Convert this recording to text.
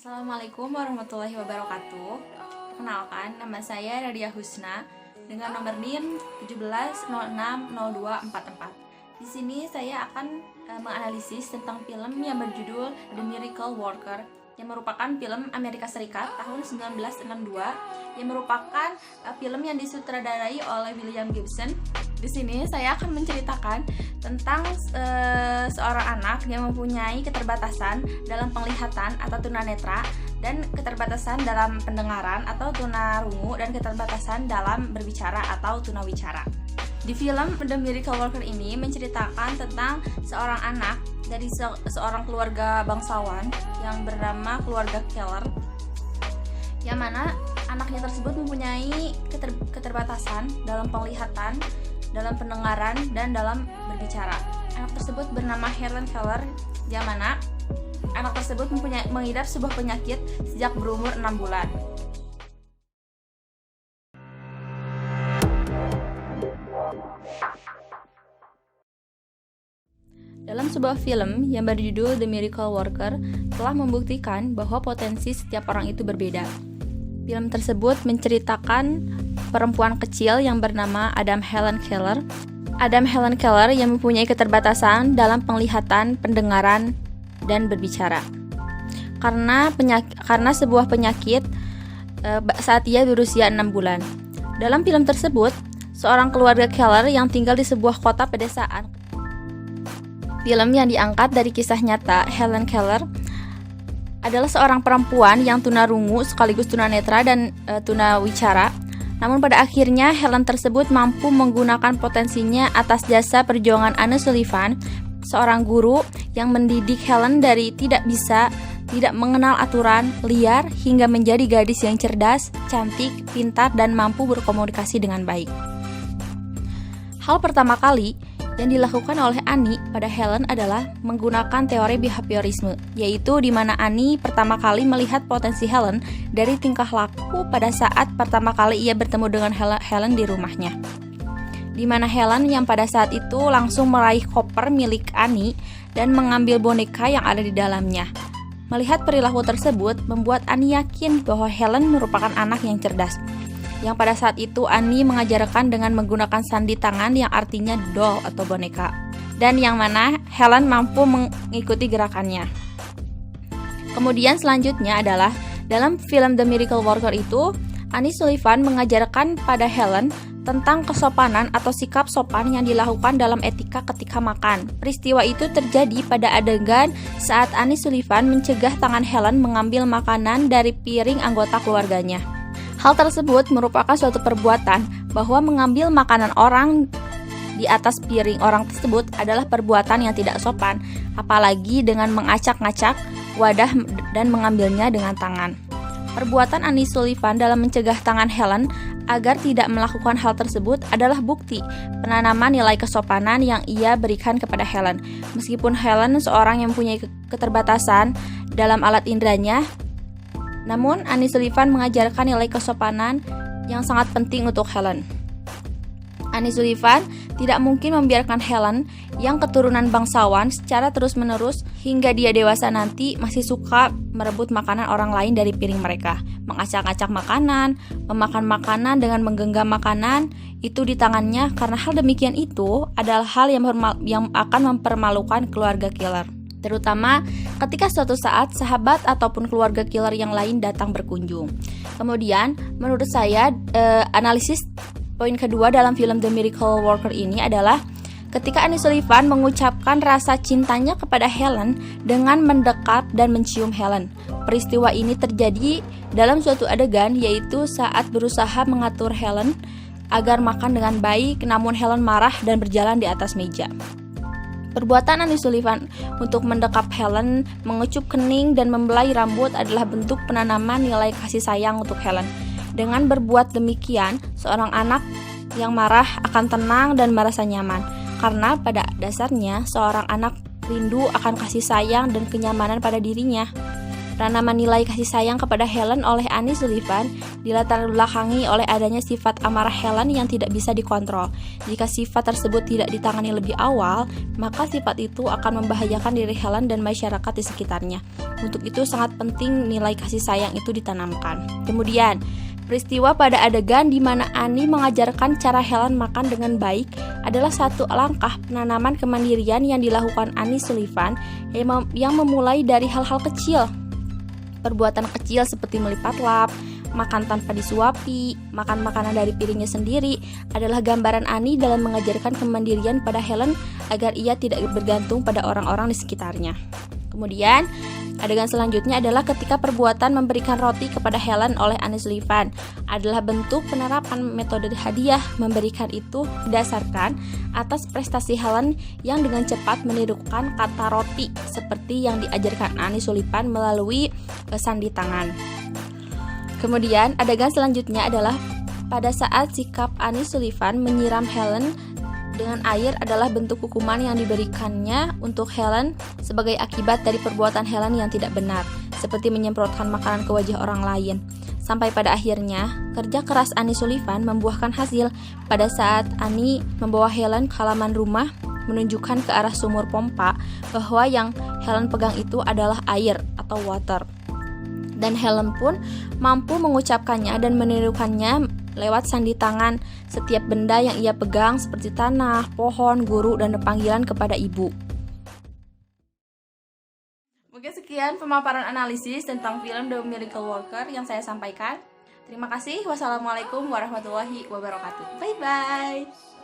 Assalamualaikum warahmatullahi wabarakatuh. Perkenalkan, nama saya Radia Husna dengan nomor NIM 17060244. Di sini saya akan menganalisis tentang film yang berjudul The Miracle Worker yang merupakan film Amerika Serikat tahun 1962 yang merupakan film yang disutradarai oleh William Gibson. Di sini saya akan menceritakan tentang seorang anak yang mempunyai keterbatasan dalam penglihatan atau tunanetra dan keterbatasan dalam pendengaran atau tunarungu dan keterbatasan dalam berbicara atau tunawicara. Di film The Miracle Worker ini menceritakan tentang seorang anak dari seorang keluarga bangsawan yang bernama keluarga Keller, yang mana anaknya tersebut mempunyai keterbatasan dalam penglihatan, dalam pendengaran, dan dalam berbicara. Anak tersebut bernama Helen Keller, yang mana anak tersebut mengidap sebuah penyakit sejak berumur 6 bulan. Dalam sebuah film yang berjudul The Miracle Worker telah membuktikan bahwa potensi setiap orang itu berbeda. Film tersebut menceritakan perempuan kecil yang bernama Adam Helen Keller. Adam Helen Keller yang mempunyai keterbatasan dalam penglihatan, pendengaran, dan berbicara. Karena sebuah penyakit saat ia berusia 6 bulan. Dalam film tersebut, seorang keluarga Keller yang tinggal di sebuah kota pedesaan. Film yang diangkat dari kisah nyata Helen Keller adalah seorang perempuan yang tunarungu sekaligus tunanetra dan tunawicara. Namun pada akhirnya Helen tersebut mampu menggunakan potensinya atas jasa perjuangan Anne Sullivan, seorang guru yang mendidik Helen dari tidak mengenal aturan, liar, hingga menjadi gadis yang cerdas, cantik, pintar, dan mampu berkomunikasi dengan baik. Hal pertama kali yang dilakukan oleh Annie pada Helen adalah menggunakan teori behaviorisme, yaitu di mana Annie pertama kali melihat potensi Helen dari tingkah laku pada saat pertama kali ia bertemu dengan Helen di rumahnya. Di mana Helen yang pada saat itu langsung meraih koper milik Annie dan mengambil boneka yang ada di dalamnya. Melihat perilaku tersebut membuat Annie yakin bahwa Helen merupakan anak yang cerdas. Yang pada saat itu Annie mengajarkan dengan menggunakan sandi tangan yang artinya doll atau boneka, dan yang mana Helen mampu mengikuti gerakannya. Kemudian selanjutnya adalah dalam film The Miracle Worker itu, Annie Sullivan mengajarkan pada Helen tentang kesopanan atau sikap sopan yang dilakukan dalam etika ketika makan. Peristiwa itu terjadi pada adegan saat Annie Sullivan mencegah tangan Helen mengambil makanan dari piring anggota keluarganya. Hal tersebut merupakan suatu perbuatan bahwa mengambil makanan orang di atas piring orang tersebut adalah perbuatan yang tidak sopan, apalagi dengan mengacak-ngacak wadah dan mengambilnya dengan tangan. Perbuatan Annie Sullivan dalam mencegah tangan Helen agar tidak melakukan hal tersebut adalah bukti penanaman nilai kesopanan yang ia berikan kepada Helen. Meskipun Helen seorang yang mempunyai keterbatasan dalam alat inderanya, namun Annie Sullivan mengajarkan nilai kesopanan yang sangat penting untuk Helen. Annie Sullivan tidak mungkin membiarkan Helen yang keturunan bangsawan secara terus-menerus hingga dia dewasa nanti masih suka merebut makanan orang lain dari piring mereka, mengacak-acak makanan, memakan makanan dengan menggenggam makanan itu di tangannya, karena hal demikian itu adalah hal yang akan mempermalukan keluarga Keller. Terutama ketika suatu saat sahabat ataupun keluarga Keller yang lain datang berkunjung. Kemudian, menurut saya, analisis poin kedua dalam film The Miracle Worker ini adalah ketika Annie Sullivan mengucapkan rasa cintanya kepada Helen dengan mendekat dan mencium Helen. Peristiwa ini terjadi dalam suatu adegan, yaitu saat berusaha mengatur Helen agar makan dengan baik, namun Helen marah dan berjalan di atas meja. Perbuatan Annie Sullivan untuk mendekap Helen, mengecup kening, dan membelai rambut adalah bentuk penanaman nilai kasih sayang untuk Helen. Dengan berbuat demikian, seorang anak yang marah akan tenang dan merasa nyaman, karena pada dasarnya seorang anak rindu akan kasih sayang dan kenyamanan pada dirinya. Penanaman nilai kasih sayang kepada Helen oleh Annie Sullivan dilatar belakangi oleh adanya sifat amarah Helen yang tidak bisa dikontrol. Jika sifat tersebut tidak ditangani lebih awal, maka sifat itu akan membahayakan diri Helen dan masyarakat di sekitarnya. Untuk itu sangat penting nilai kasih sayang itu ditanamkan. Kemudian, peristiwa pada adegan di mana Annie mengajarkan cara Helen makan dengan baik adalah satu langkah penanaman kemandirian yang dilakukan Annie Sullivan yang memulai dari hal-hal kecil. Perbuatan kecil seperti melipat lap, makan tanpa disuapi, makan makanan dari piringnya sendiri adalah gambaran Annie dalam mengajarkan kemandirian pada Helen agar ia tidak bergantung pada orang-orang di sekitarnya. Kemudian, adegan selanjutnya adalah ketika perbuatan memberikan roti kepada Helen oleh Annie Sullivan adalah bentuk penerapan metode hadiah. Memberikan itu didasarkan atas prestasi Helen yang dengan cepat menirukan kata roti seperti yang diajarkan Annie Sullivan melalui sandi tangan. Kemudian, adegan selanjutnya adalah pada saat sikap Annie Sullivan menyiram Helen dengan air adalah bentuk hukuman yang diberikannya untuk Helen sebagai akibat dari perbuatan Helen yang tidak benar, seperti menyemprotkan makanan ke wajah orang lain. Sampai pada akhirnya, kerja keras Annie Sullivan membuahkan hasil pada saat Annie membawa Helen ke halaman rumah menunjukkan ke arah sumur pompa bahwa yang Helen pegang itu adalah air atau water. Dan Helen pun mampu mengucapkannya dan menirukannya lewat sandi tangan setiap benda yang ia pegang seperti tanah, pohon, guru, dan panggilan kepada ibu. Mungkin sekian pemaparan analisis tentang film The Miracle Worker yang saya sampaikan. Terima kasih. Wassalamualaikum warahmatullahi wabarakatuh. Bye-bye.